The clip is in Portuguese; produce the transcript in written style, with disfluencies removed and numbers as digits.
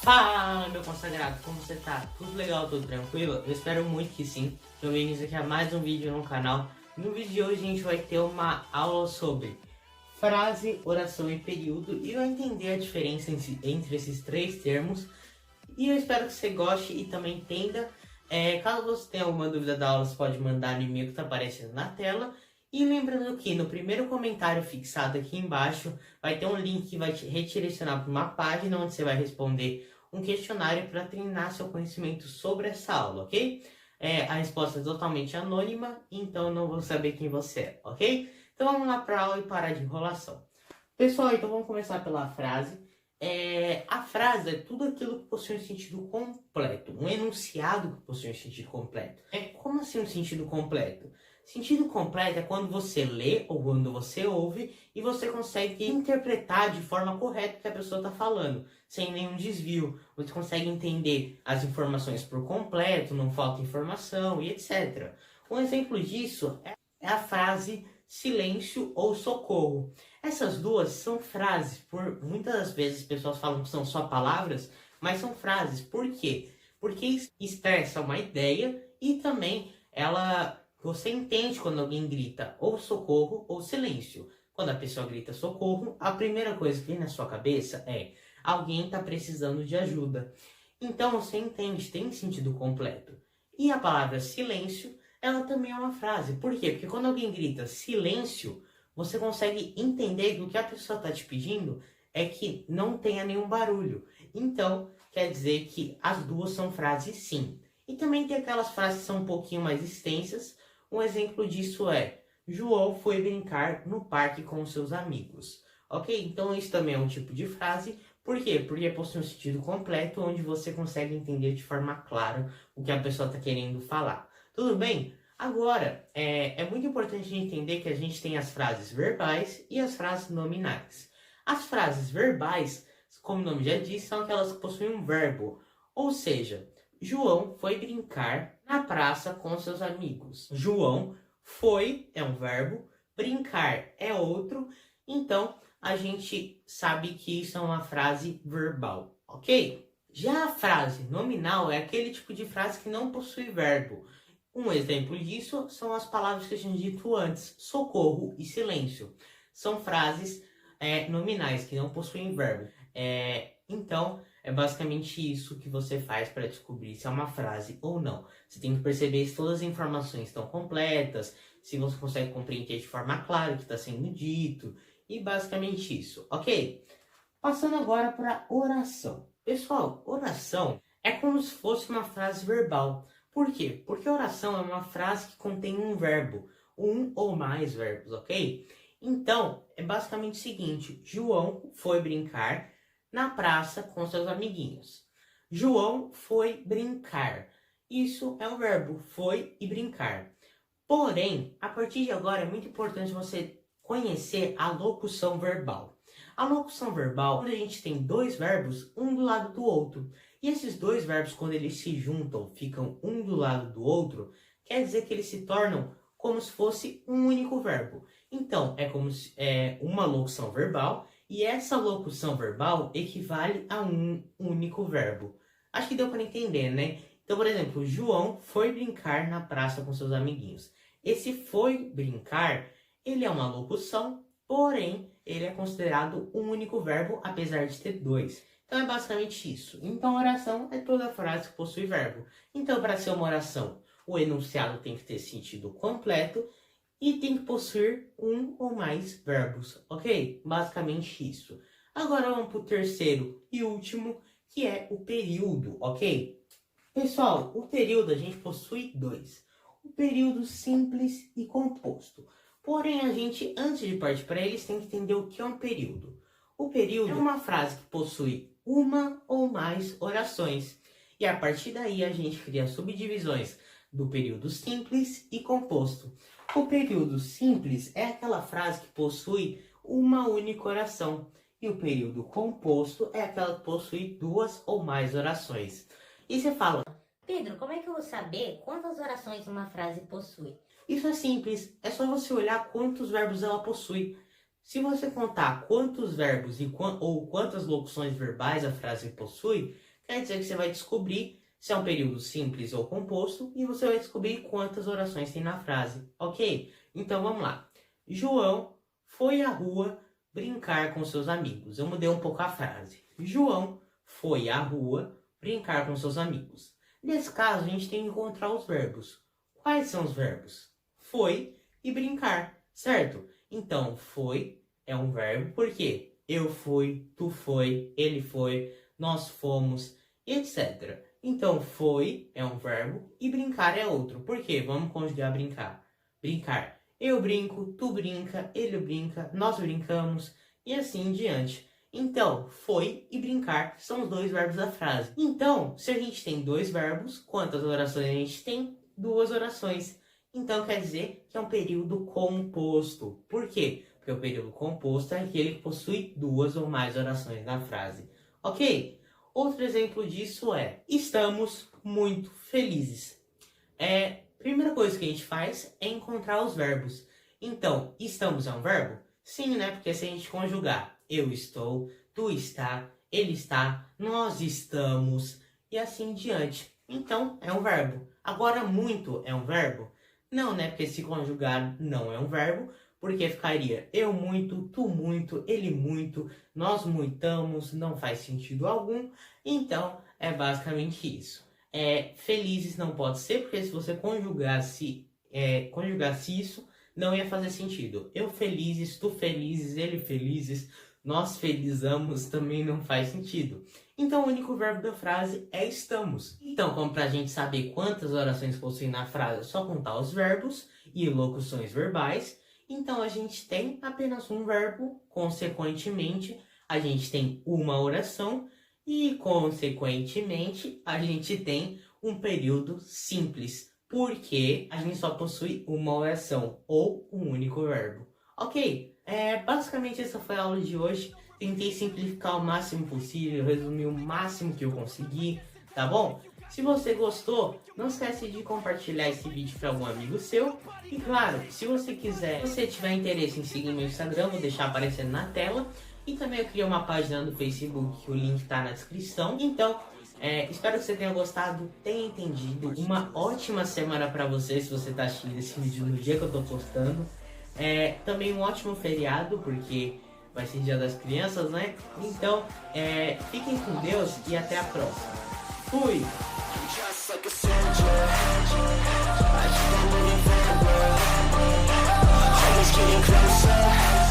Fala, meu consagrado, como você tá? Tudo legal, tudo tranquilo? Eu espero muito que sim. Então, bem-vindos aqui a mais um vídeo no canal. No vídeo de hoje a gente vai ter uma aula sobre frase, oração e período e vai entender a diferença entre esses três termos. E eu espero que você goste e também entenda. Caso você tenha alguma dúvida da aula, você pode mandar no e-mail que está aparecendo na tela. E lembrando que no primeiro comentário fixado aqui embaixo vai ter um link que vai te redirecionar para uma página onde você vai responder um questionário para treinar seu conhecimento sobre essa aula, ok? A resposta é totalmente anônima, então eu não vou saber quem você é, ok? Então vamos lá para a aula e parar de enrolação. Pessoal, então vamos começar pela frase. A frase é tudo aquilo que possui um sentido completo, um enunciado que possui um sentido completo. Como assim um sentido completo? Sentido completo é quando você lê ou quando você ouve e você consegue interpretar de forma correta o que a pessoa está falando, sem nenhum desvio. Você consegue entender as informações por completo, não falta informação e etc. Um exemplo disso é a frase silêncio ou socorro. Essas duas são frases, por muitas das vezes as pessoas falam que são só palavras, mas são frases. Por quê? Porque expressa uma ideia e também você entende quando alguém grita ou socorro ou silêncio. Quando a pessoa grita socorro, a primeira coisa que vem na sua cabeça é alguém está precisando de ajuda. Então você entende, tem sentido completo. E a palavra silêncio, ela também é uma frase. Por quê? Porque quando alguém grita silêncio, você consegue entender que o que a pessoa está te pedindo é que não tenha nenhum barulho. Então, quer dizer que as duas são frases sim. E também tem aquelas frases que são um pouquinho mais extensas. Um exemplo disso é: João foi brincar no parque com seus amigos. Ok? Então isso também é um tipo de frase. Por quê? Porque possui um sentido completo onde você consegue entender de forma clara o que a pessoa está querendo falar. Tudo bem? Agora, é muito importante a gente entender que a gente tem as frases verbais e as frases nominais. As frases verbais, como o nome já diz, são aquelas que possuem um verbo. Ou seja, João foi brincar na praça com seus amigos. João foi é um verbo, brincar é outro, então a gente sabe que isso é uma frase verbal, ok? Já a frase nominal é aquele tipo de frase que não possui verbo. Um exemplo disso são as palavras que a gente dito antes, socorro e silêncio. São frases nominais que não possuem verbo. Então, é basicamente isso que você faz para descobrir se é uma frase ou não. Você tem que perceber se todas as informações estão completas, se você consegue compreender de forma clara o que está sendo dito, e basicamente isso, ok? Passando agora para oração. Pessoal, oração é como se fosse uma frase verbal. Por quê? Porque oração é uma frase que contém um verbo, um ou mais verbos, ok? Então, é basicamente o seguinte: João foi brincar na praça com seus amiguinhos. João foi brincar. Isso é o verbo foi e brincar. Porém, a partir de agora é muito importante você conhecer a locução verbal. A locução verbal, quando a gente tem dois verbos, um do lado do outro. E esses dois verbos, quando eles se juntam, ficam um do lado do outro, quer dizer que eles se tornam como se fosse um único verbo. Então, é como se uma locução verbal, e essa locução verbal equivale a um único verbo. Acho que deu para entender, né? Então, por exemplo, João foi brincar na praça com seus amiguinhos. Esse foi brincar, ele é uma locução, porém, ele é considerado um único verbo, apesar de ter dois. Então é basicamente isso. Então oração é toda frase que possui verbo. Então, para ser uma oração, o enunciado tem que ter sentido completo e tem que possuir um ou mais verbos, ok? Basicamente isso. Agora vamos para o terceiro e último, que é o período, ok? Pessoal, o período a gente possui dois. O período simples e composto. Porém, a gente, antes de partir para eles, tem que entender o que é um período. O período é uma frase que possui uma ou mais orações. E a partir daí a gente cria subdivisões do período simples e composto. O período simples é aquela frase que possui uma única oração. E o período composto é aquela que possui duas ou mais orações. E você fala: Pedro, como é que eu vou saber quantas orações uma frase possui? isso é simples, é só você olhar quantos verbos ela possui. Se você contar quantos verbos ou quantas locuções verbais a frase possui, quer dizer que você vai descobrir se é um período simples ou composto e você vai descobrir quantas orações tem na frase, ok? Então vamos lá. João foi à rua brincar com seus amigos. Eu mudei um pouco a frase. João foi à rua brincar com seus amigos. Nesse caso, a gente tem que encontrar os verbos. Quais são os verbos? Foi e brincar, certo? Então, foi é um verbo, por quê? Eu fui, tu foi, ele foi, nós fomos, etc. Então, foi é um verbo e brincar é outro. Por quê? Vamos conjugar brincar. Brincar. Eu brinco, tu brinca, ele brinca, nós brincamos e assim em diante. Então, foi e brincar são os dois verbos da frase. Então, se a gente tem dois verbos, quantas orações a gente tem? Duas orações. Então, quer dizer que é um período composto. Por quê? Porque o período composto é aquele que possui duas ou mais orações na frase. Ok? Outro exemplo disso é: estamos muito felizes. Primeira coisa que a gente faz é encontrar os verbos. Então, estamos é um verbo? Sim, né? Porque se a gente conjugar eu estou, tu está, ele está, nós estamos e assim em diante. Então, é um verbo. Agora, muito é um verbo? Não, né? Porque se conjugar não é um verbo, porque ficaria eu muito, tu muito, ele muito, nós muitamos, não faz sentido algum. Então, é basicamente isso. Felizes não pode ser, porque se você conjugasse isso, não ia fazer sentido. Eu felizes, tu felizes, ele felizes, nós felizamos, também não faz sentido. Então o único verbo da frase é estamos. Então, como pra gente saber quantas orações possuem na frase, é só contar os verbos e locuções verbais. Então a gente tem apenas um verbo, consequentemente a gente tem uma oração e consequentemente a gente tem um período simples, porque a gente só possui uma oração ou um único verbo. Ok, basicamente essa foi a aula de hoje. Tentei simplificar o máximo possível, resumir o máximo que eu consegui, tá bom? Se você gostou, não esquece de compartilhar esse vídeo para algum amigo seu. E claro, se você tiver interesse em seguir meu Instagram, vou deixar aparecendo na tela. E também eu criei uma página no Facebook, o link tá na descrição. Então, espero que você tenha gostado, tenha entendido. Uma ótima semana para você, se você tá assistindo esse vídeo no dia que eu tô postando. Também um ótimo feriado, porque vai ser Dia das Crianças, né? Então, fiquem com Deus e até a próxima. Fui! Getting closer